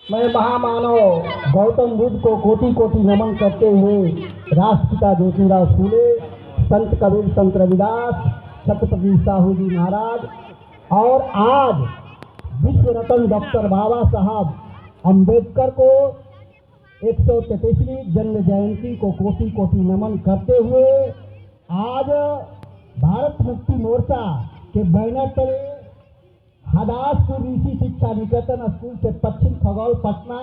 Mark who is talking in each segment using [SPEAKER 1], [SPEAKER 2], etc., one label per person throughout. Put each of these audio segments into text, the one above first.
[SPEAKER 1] मैं महामानव गौतम बुद्ध को कोटि कोटि नमन करते हुए राष्ट्रपिता ज्योतिराव फूले, संत कबीर, संत रविदास, छत्रपति साहू जी महाराज और आज विश्व रत्न डॉक्टर बाबा साहब अम्बेडकर को 133वीं जन्म जयंती को कोटि कोटि नमन करते हुए आज भारत मुक्ति मोर्चा के बैनर तले हदासपुर ऋषि शिक्षा निकेतन स्कूल से पश्चिम खगौल पटना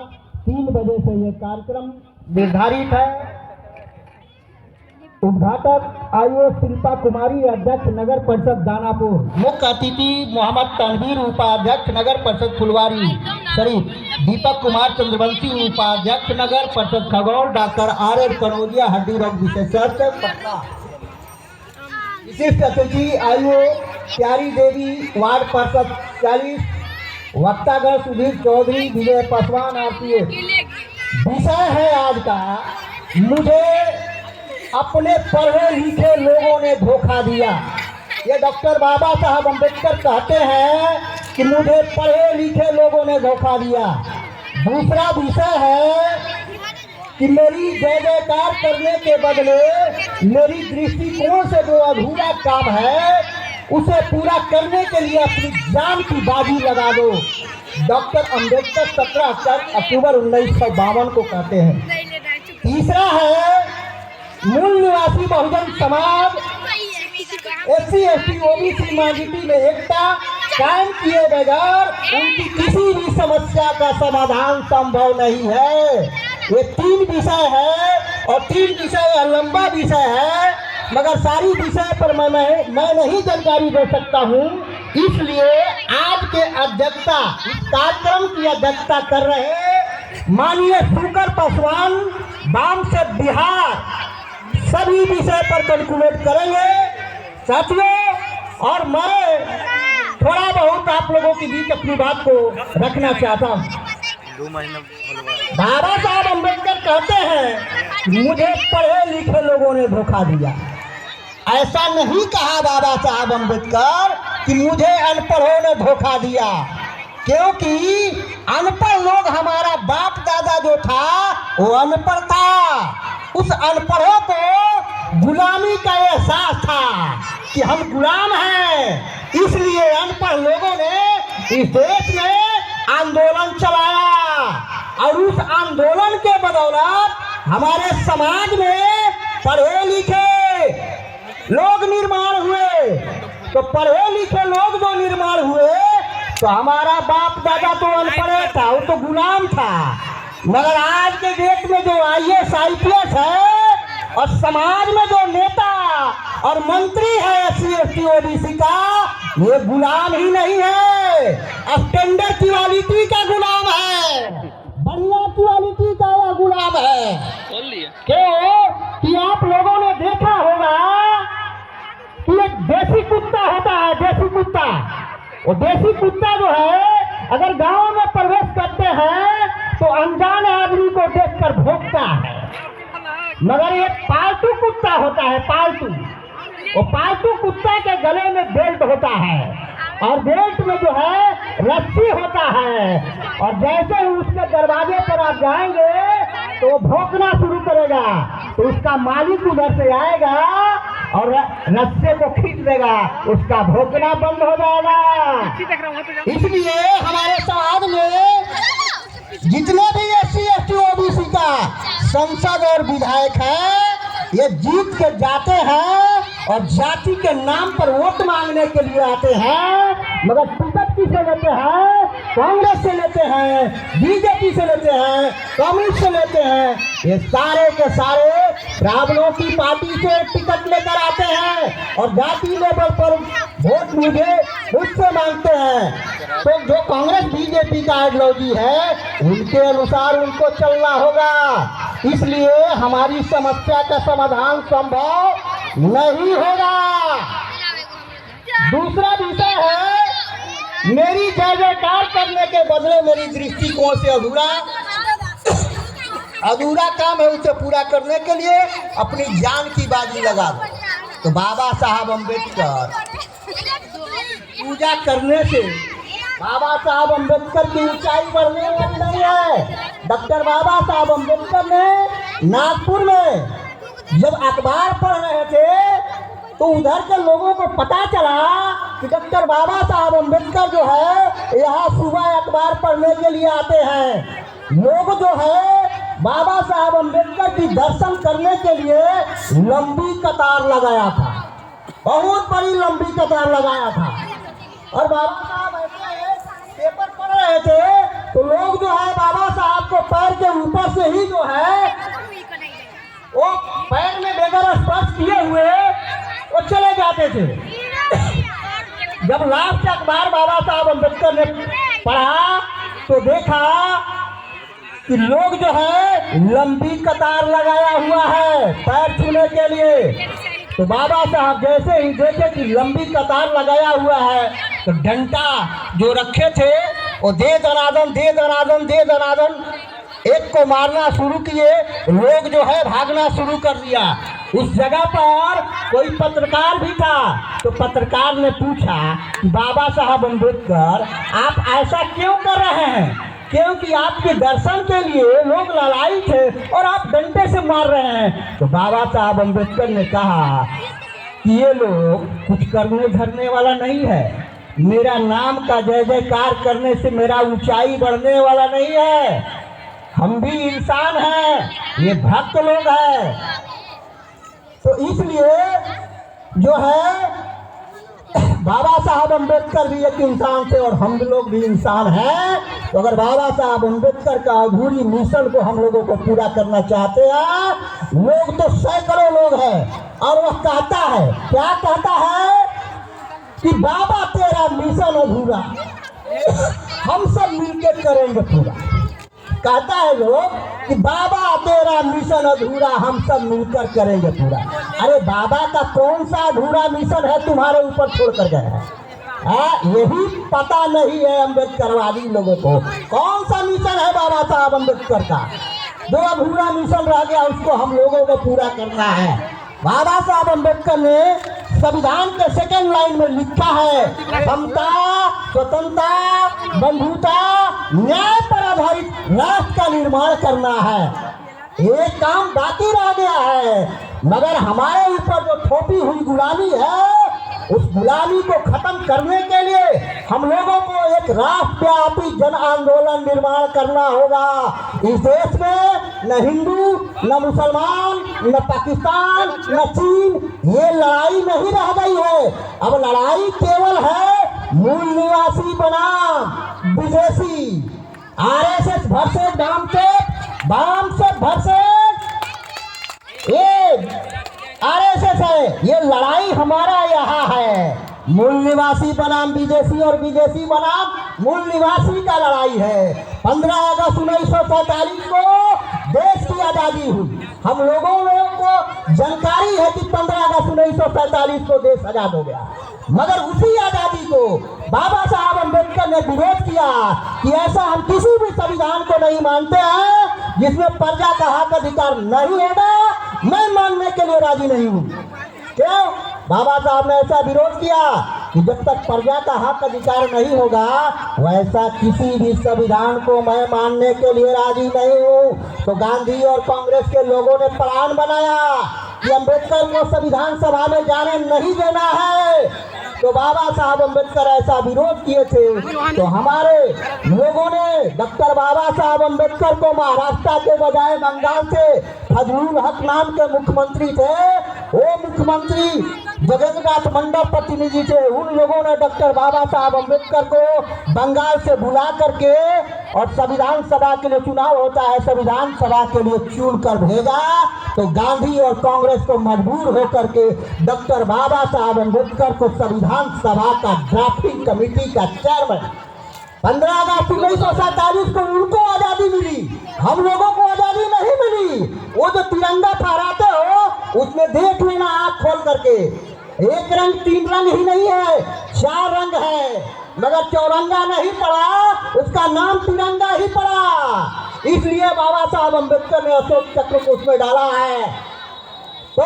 [SPEAKER 1] 3 बजे से ये कार्यक्रम निर्धारित है। उद्घाटक आईओ शिल्पा कुमारी, अध्यक्ष नगर परिषद दानापुर। मुख्य अतिथि मोहम्मद तनवीर, उपाध्यक्ष नगर परिषद फुलवारी शरीफ। दीपक कुमार चंद्रवंशी, उपाध्यक्ष नगर परिषद खगौल। डॉक्टर आर कनौजिया, हड्डी रोग विशेषज्ञ पटना। विशिष्ट अतिथि आईओ प्यारी देवी, वार्ड परिषद 40। वक्तागण सुधीर चौधरी, विजय पासवान, आरपीएफ। विषय है आज का, मुझे अपने पढ़े लिखे लोगों ने धोखा दिया। ये डॉक्टर बाबा साहब अम्बेडकर कहते हैं कि मुझे पढ़े लिखे लोगों ने धोखा दिया। दूसरा विषय है कि मेरी जय जयकार करने के बदले मेरी दृष्टिकोण से जो अधूरा काम है उसे पूरा करने के लिए अपनी जान की बाजी लगा दो। डॉक्टर अम्बेडकर 17 अक्टूबर 1952 को कहते हैं। तीसरा है मूल निवासी Bahujan Samaj, SC ST OBC minority में एकता कायम किए बगैर उनकी किसी भी समस्या का समाधान संभव नहीं है। ये 3 विषय है और 3 विषय लंबा विषय है, मगर सारी विषय पर मैं नहीं जानकारी दे सकता हूँ। इसलिए आज के अध्यक्षता, इस कार्यक्रम की अध्यक्षता कर रहे माननीय शुकर पासवान, वाम से बिहार, सभी विषय पर कैलकुलेट करेंगे साथियों। और मैं थोड़ा बहुत आप लोगों के बीच अपनी बात को रखना चाहता हूँ। बाबा साहब अम्बेडकर कहते हैं मुझे पढ़े लिखे लोगों ने धोखा दिया। ऐसा नहीं कहा बाबा साहब अम्बेडकर कि मुझे अनपढ़ों ने धोखा दिया, क्योंकि अनपढ़ लोग, हमारा बाप दादा जो था वो अनपढ़ था। उस अनपढ़ों को गुलामी का एहसास था कि हम गुलाम हैं, इसलिए अनपढ़ लोगों ने इस देश में आंदोलन चलाया और उस आंदोलन के बदौलत हमारे समाज में पढ़े लिखे लोग निर्माण हुए। तो पढ़े लिखे लोग जो निर्माण हुए तो हमारा बाप दादा तो अनपढ़ था, वो तो गुलाम था। मगर आज के डेट में जो IAS IPS है और समाज में जो नेता और मंत्री है SC ST OBC का, ये गुलाम ही नहीं है, स्टैंडर्ड क्वालिटी का गुलाम है, बढ़िया क्वालिटी का यह गुलाम है। क्यों कि आप लोगों ने देखा होगा कि एक देसी कुत्ता होता है, देसी कुत्ता। वो देसी कुत्ता जो है अगर गांव में प्रवेश करते हैं तो अनजान आदमी को देखकर भौंकता है। मगर एक पालतू कुत्ता होता है, पालतू। वो पालतू कुत्ता के गले में बेल्ट होता है और बेल्ट में जो है रस्सी होता है, और जैसे ही उसके दरवाजे पर आप जाएंगे तो वो भौंकना शुरू करेगा, तो उसका मालिक उधर से आएगा और रस्से को खींच देगा, उसका भौंकना बंद हो जाएगा। इसलिए हमारे समाज में जितने भी SC ST OBC का संसद और विधायक है, ये जीत के जाते हैं और जाति के नाम पर वोट मांगने के लिए आते हैं, मगर टिकट किसे लेते हैं? कांग्रेस से लेते हैं, बीजेपी से लेते हैं, कम्युनिस्ट से लेते हैं। ये सारे के सारे ब्राह्मणों की पार्टी से टिकट लेकर आते हैं और जाति लेवल पर वोट मुझसे मांगते हैं। तो जो कांग्रेस बीजेपी का आइडियोलॉजी है उनके अनुसार उनको चलना होगा। इसलिए हमारी समस्या का समाधान संभव नहीं होगा। दूसरा विषय है, मेरी जय जयकार करने के बदले मेरी दृष्टिकोण से अधूरा काम है, उसे पूरा करने के लिए अपनी जान की बाजी लगा दो। तो बाबा साहब अम्बेडकर पूजा करने से बाबा साहब अम्बेडकर की ऊंचाई बढ़ने वाली नहीं है। डॉक्टर बाबा साहब अम्बेडकर ने नागपुर में जब अखबार पढ़ रहे थे तो उधर के लोगों को पता चला कि डॉक्टर बाबा साहब अम्बेडकर जो है यहाँ सुबह अखबार पढ़ने के लिए आते हैं। लोग जो है बाबा साहब अम्बेडकर की दर्शन करने के लिए लंबी कतार लगाया था, बहुत बड़ी लंबी कतार लगाया था। और बाबा साहब ऐसे पेपर पढ़ रहे थे तो लोग जो है बाबा साहब को पैर के ऊपर से ही जो है वो पैर में बगैर स्पर्श किए हुए वो चले जाते थे। जब लास्ट अखबार बाबा साहब अम्बेडकर ने पढ़ा तो देखा कि लोग जो है लंबी कतार लगाया हुआ है पैर छूने के लिए। तो बाबा साहब जैसे ही देखे कि लंबी कतार लगाया हुआ है तो डंडा जो रखे थे वो दे दनादन दे दनादन दे दनादन एक को मारना शुरू किए। लोग जो है भागना शुरू कर दिया। उस जगह पर कोई पत्रकार भी था तो पत्रकार ने पूछा कि बाबा साहब अम्बेडकर आप ऐसा क्यों कर रहे हैं, क्योंकि आपके दर्शन के लिए लोग लड़ाई थे और आप डंडे से मार रहे हैं। तो बाबा साहब अम्बेडकर ने कहा कि ये लोग कुछ करने धरने वाला नहीं है, मेरा नाम का जय जयकार करने से मेरा ऊंचाई बढ़ने वाला नहीं है। हम भी इंसान हैं, ये भक्त लोग हैं। तो इसलिए जो है बाबा साहब अम्बेडकर भी एक इंसान थे और हम लोग भी इंसान हैं। तो अगर बाबा साहब अम्बेडकर का अधूरी मिशन को हम लोगों को पूरा करना चाहते हैं, लोग तो सैकड़ों लोग हैं और वह कहता है, क्या कहता है कि बाबा तेरा मिशन अधूरा हम सब मिलकर करेंगे पूरा। कहता है लोग कि बाबा तेरा मिशन अधूरा हम सब मिलकर करेंगे पूरा। अरे बाबा का कौन सा अधूरा मिशन है तुम्हारे ऊपर छोड़ कर गए हैं? यही पता नहीं है अम्बेडकरवादी लोगों को कौन सा मिशन है बाबा साहब अम्बेडकर का। जो अधूरा मिशन रह गया उसको हम लोगों को पूरा करना है। बाबा साहब अम्बेडकर ने संविधान के सेकेंड लाइन में लिखा है, समता, स्वतंत्रता, बंधुता, न्याय पर आधारित राष्ट्र का निर्माण करना है। एक काम बाकी रह गया है, मगर हमारे ऊपर जो थोपी हुई गुलामी है उस गुलामी को खत्म करने के लिए हम लोगों को एक राष्ट्रव्यापी जन आंदोलन निर्माण करना होगा। इस देश में न हिंदू, न मुसलमान, न पाकिस्तान, न चीन, ये लड़ाई नहीं रह गई है। अब लड़ाई केवल है मूल निवासी बनाम विदेशी। आरएसएस वर्सेस बाम से वर्सेस ये आरएसएस है। ये लड़ाई हमारा यहाँ है। मूल निवासी बनाम विदेशी और विदेशी बनाम मूल निवासी का लड़ाई है। 15 अगस्त 1947 को देश की आज़ादी हुई। हम लोगों को जानकारी है कि 15 अगस्त 1947 को देश आज़ाद हो गया, मगर उसी आज़ादी को बाबा साहब अम्बेडकर ने विरोध किया कि ऐसा हम किसी भी संविधान को नहीं मानते हैं जिसमें प्रजा का हक अधिकार नहीं होगा। मैं मानने के लिए राजी नहीं हूँ। क्यों? बाबा साहब ने ऐसा विरोध किया कि जब तक प्रजा का हक अधिकार नहीं होगा वैसा किसी भी संविधान को मैं मानने के लिए राजी नहीं हूँ। तो गांधी और कांग्रेस के लोगों ने प्लान बनाया कि अम्बेडकर को संविधान सभा में जाने नहीं देना है। तो बाबा साहब अम्बेडकर ऐसा विरोध किए थे। तो हमारे लोगों ने डॉक्टर बाबा साहब अम्बेडकर को महाराष्ट्र के बजाय बंगाल से फजलुल हक नाम के मुख्यमंत्री थे, वो मुख्यमंत्री जगन्नाथ मंडल प्रतिनिधि थे, उन लोगों ने डॉक्टर बाबा साहब अम्बेडकर को बंगाल से बुला करके और संविधान सभा के लिए चुनाव होता है, संविधान सभा के लिए चुन कर भेजा। तो गांधी और कांग्रेस को मजबूर होकर के डॉक्टर बाबा साहब अम्बेडकर को संविधान सभा का ड्राफ्टिंग कमेटी का चेयरमैन 15 अगस्त 1947 को उनको आज़ादी मिली, हम लोगों को आज़ादी नहीं मिली। वो जो तिरंगा फहराते हो उसमें देख लेना आँख खोल करके, एक रंग 3 रंग ही नहीं है, 4 रंग है, मगर चौरंगा नहीं पड़ा, उसका नाम तिरंगा ही पड़ा। इसलिए बाबा साहब अम्बेडकर ने अशोक चक्र को उसमें डाला है। तो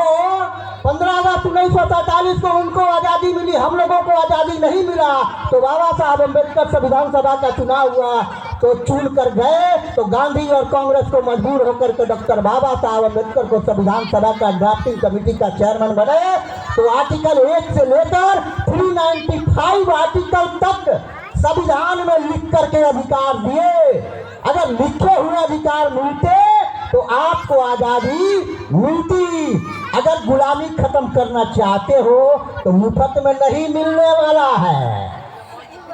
[SPEAKER 1] 15 अगस्त 1947 को उनको आज़ादी मिली, हम लोगों को आज़ादी नहीं मिला। तो बाबा साहब अम्बेडकर संविधान सभा का चुनाव हुआ तो चुन कर गए, तो गांधी और कांग्रेस को मजबूर होकर के डॉक्टर बाबा साहब अम्बेडकर को संविधान सभा का ड्राफ्टिंग कमेटी का चेयरमैन बने। तो आर्टिकल 1 से लेकर 395 आर्टिकल तक संविधान में लिख करके अधिकार दिए। अगर लिखे हुए अधिकार मिलते तो आपको आजादी मिलती। अगर गुलामी खत्म करना चाहते हो तो मुफ्त में नहीं मिलने वाला है,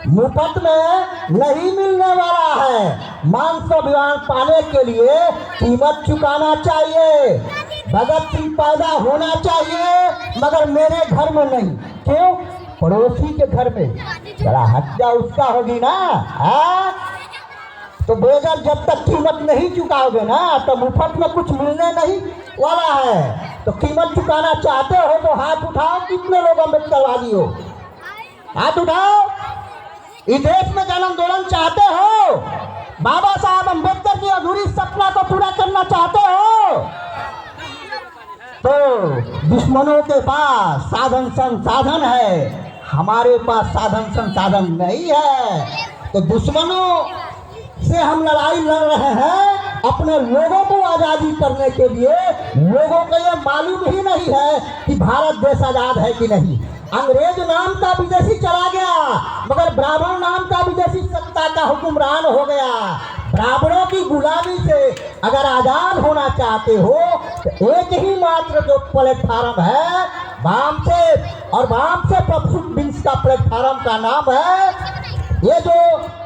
[SPEAKER 1] मुफ्त में नहीं मिलने वाला है। मान स्वाभिमान पाने के लिए कीमत चुकाना चाहिए। भगत सिंह पैदा होना चाहिए मगर मेरे घर में नहीं। क्यों? पड़ोसी के घर में। जरा हत्या उसका होगी ना। तो बेगर जब तक कीमत नहीं चुकाओगे ना तो मुफ्त में कुछ मिलने नहीं वाला है। तो कीमत चुकाना चाहते हो तो हाथ उठाओ। कितने लोग अम्बेडकरवादी हो? हाथ उठाओ। इस देश में जन आंदोलन चाहते हो? बाबा साहब अम्बेडकर की अधूरी सपना को पूरा करना चाहते हो? तो दुश्मनों के पास साधन संसाधन है, हमारे पास साधन संसाधन नहीं है। तो दुश्मनों से हम लड़ाई लड़ रहे हैं अपने लोगों को आजादी करने के लिए। लोगों को यह मालूम ही नहीं है कि भारत देश आजाद है कि नहीं। अंग्रेज नाम का विदेशी चला गया मगर ब्राह्मण नाम का विदेशी सत्ता का हुक्मरान हो गया। ब्राह्मणों की गुलामी से अगर आजाद होना चाहते हो तो एक ही मात्र जो प्लेटफार्म है वाम से, और वाम से पशुबिंस का प्लेटफार्म का नाम है ये जो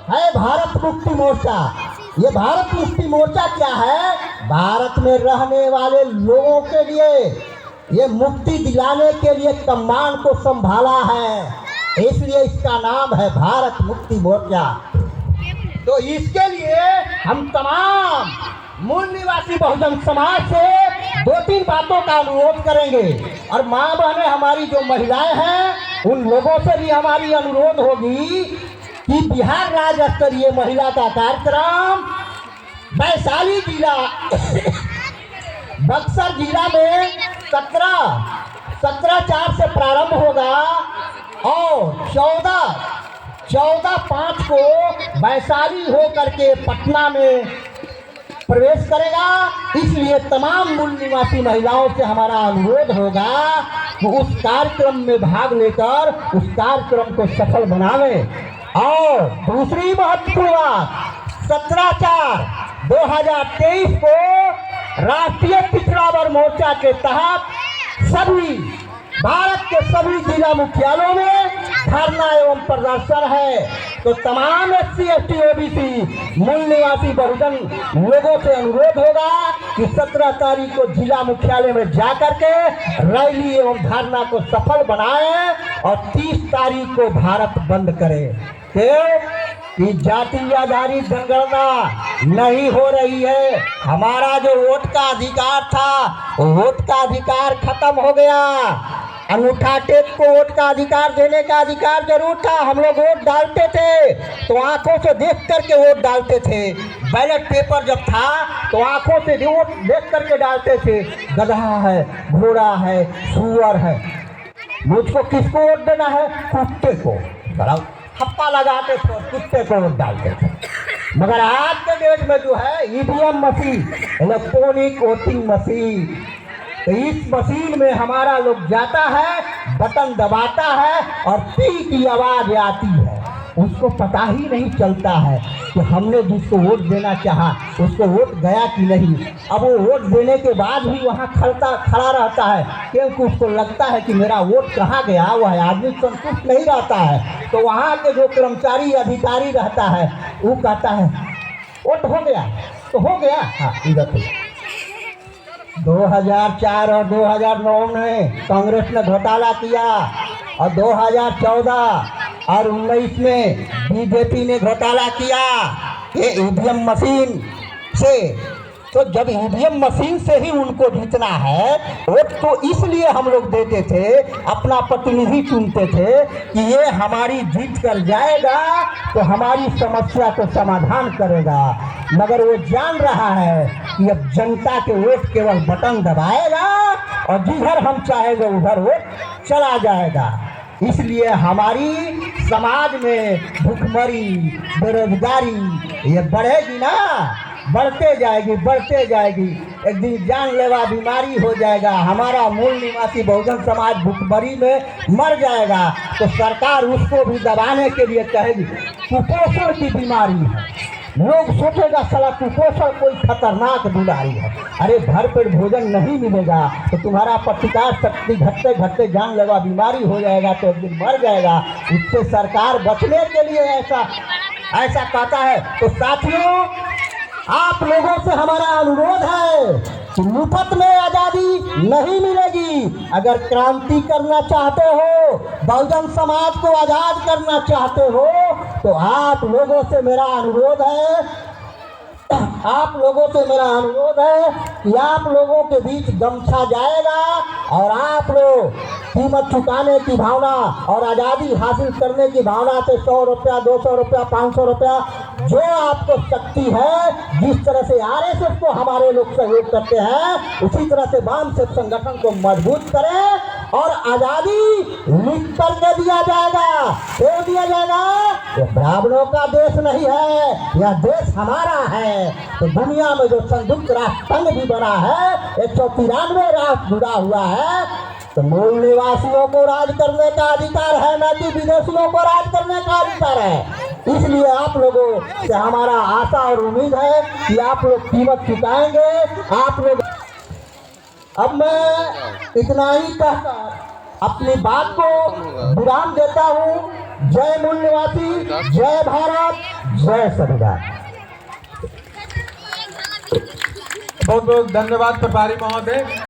[SPEAKER 1] है भारत मुक्ति मोर्चा। ये भारत मुक्ति मोर्चा क्या है? भारत में रहने वाले लोगों के लिए ये मुक्ति दिलाने के लिए कमान को संभाला है, इसलिए इसका नाम है भारत मुक्ति मोर्चा। तो इसके लिए हम तमाम मूल निवासी बहुजन समाज से 2-3 बातों का अनुरोध करेंगे। और माँ बहनें हमारी जो महिलाएं हैं उन लोगों से भी हमारी अनुरोध होगी कि बिहार राज्य स्तरीय महिला का कार्यक्रम वैशाली जिला बक्सर जिला में 17/4 से प्रारंभ होगा और 14/5 को वैशाली होकर के पटना में प्रवेश करेगा। इसलिए तमाम मूल निवासी महिलाओं से हमारा अनुरोध होगा कि उस कार्यक्रम में भाग लेकर उस कार्यक्रम को सफल बनावे। और दूसरी महत्वपूर्ण बात, 17/4/2023 को राष्ट्रीय पिछड़ा वर्ग मोर्चा के तहत सभी भारत के सभी जिला मुख्यालयों में धरना एवं प्रदर्शन है। तो तमाम SC ST OBC मूल निवासी बहुजन लोगों से अनुरोध होगा कि 17 तारीख को जिला मुख्यालय में जाकर के रैली एवं धरना को सफल बनाएं और 30 तारीख को भारत बंद करें। क्यों? कि जातीयवादी जनगणना नहीं हो रही है। हमारा जो वोट का अधिकार था वो वोट का अधिकार खत्म हो गया। अंगूठा टेप को वोट का अधिकार देने का अधिकार जरूर था। हम लोग वोट डालते थे तो आंखों से देख करके वोट डालते थे। बैलेट पेपर जब था तो आंखों से वोट देख करके डालते थे। गधा है, घोड़ा है, सुअर है, मुझको किसको वोट देना है? कुत्ते को। थप्पा लगाते थे और कुत्ते को वोट डालते थे। मगर आज के डेट में जो है EVM machine, electronic voting machine, तो इस मशीन में हमारा लोग जाता है, बटन दबाता है और पी की आवाज आती है। उसको पता ही नहीं चलता है कि हमने जिसको वोट देना चाहा उसको वोट गया कि नहीं। अब वो वोट देने के बाद भी वहाँ खड़ा रहता है क्योंकि उसको लगता है कि मेरा वोट कहाँ गया। वह आदमी संतुष्ट नहीं रहता है। तो वहाँ के जो कर्मचारी अधिकारी रहता है वो कहता है वोट हो गया तो हो गया। हाँ, इधर 2004 और 2009 में कांग्रेस ने घोटाला किया और 2014 और 19 में बीजेपी ने घोटाला किया ये EVM मशीन से। तो जब EVM मशीन से ही उनको जीतना है वोट, तो इसलिए हम लोग देते थे, अपना प्रतिनिधि चुनते थे कि ये हमारी जीत कर जाएगा तो हमारी समस्या को समाधान करेगा। मगर वो जान रहा है कि अब जनता के वोट केवल बटन दबाएगा और जिधर हम चाहेंगे उधर वोट चला जाएगा। इसलिए हमारी समाज में भूखमरी, बेरोजगारी, ये बढ़ेगी ना, बढ़ते जाएगी, एक दिन जानलेवा बीमारी हो जाएगा, हमारा मूल निवासी बहुजन समाज भुखमरी में मर जाएगा, तो सरकार उसको भी दबाने के लिए कहेगी कुपोषण की बीमारी है। लोग सोचेगा साला कुपोषण कोई खतरनाक बीमारी है। अरे भरपेट भोजन नहीं मिलेगा तो तुम्हारा प्रतिकार शक्ति घटते घटते जानलेवा बीमारी हो जाएगा, तो एक दिन मर जाएगा। इससे सरकार बचने के लिए ऐसा कहता है। तो साथियों, आप लोगों से हमारा अनुरोध है कि मुफ्त में आज़ादी नहीं मिलेगी। अगर क्रांति करना चाहते हो, बहुजन समाज को आज़ाद करना चाहते हो, तो आप लोगों से मेरा अनुरोध है कि आप लोगों के बीच गमछा जाएगा और आप लोग कीमत चुकाने की भावना और आज़ादी हासिल करने की भावना से 100 रुपया, 200 रुपया, 500 रुपया, जो आपको शक्ति है, जिस तरह से आरएसएस को हमारे लोग सहयोग करते हैं, उसी तरह से वाम सेवक संगठन को मजबूत करें और आज़ादी लिख करके दिया जाएगा। क्यों दिया जाएगा? ये ब्राह्मणों का देश नहीं है, यह देश हमारा है। तो दुनिया में जो संयुक्त राष्ट्र संघ भी बना है, 193 राष्ट्र जुड़ा हुआ है, तो मूल निवासियों को राज करने का अधिकार है, न कि विदेशियों को राज करने का अधिकार है। इसलिए आप लोगों से हमारा आशा और उम्मीद है कि आप लोग कीमत चुकाएंगे। आप लोग, अब मैं इतना ही कहकर अपनी बात को विराम देता हूँ। जय मूल निवासी, जय भारत, जय संविधान।
[SPEAKER 2] बहुत बहुत धन्यवाद प्रभारी महोदय।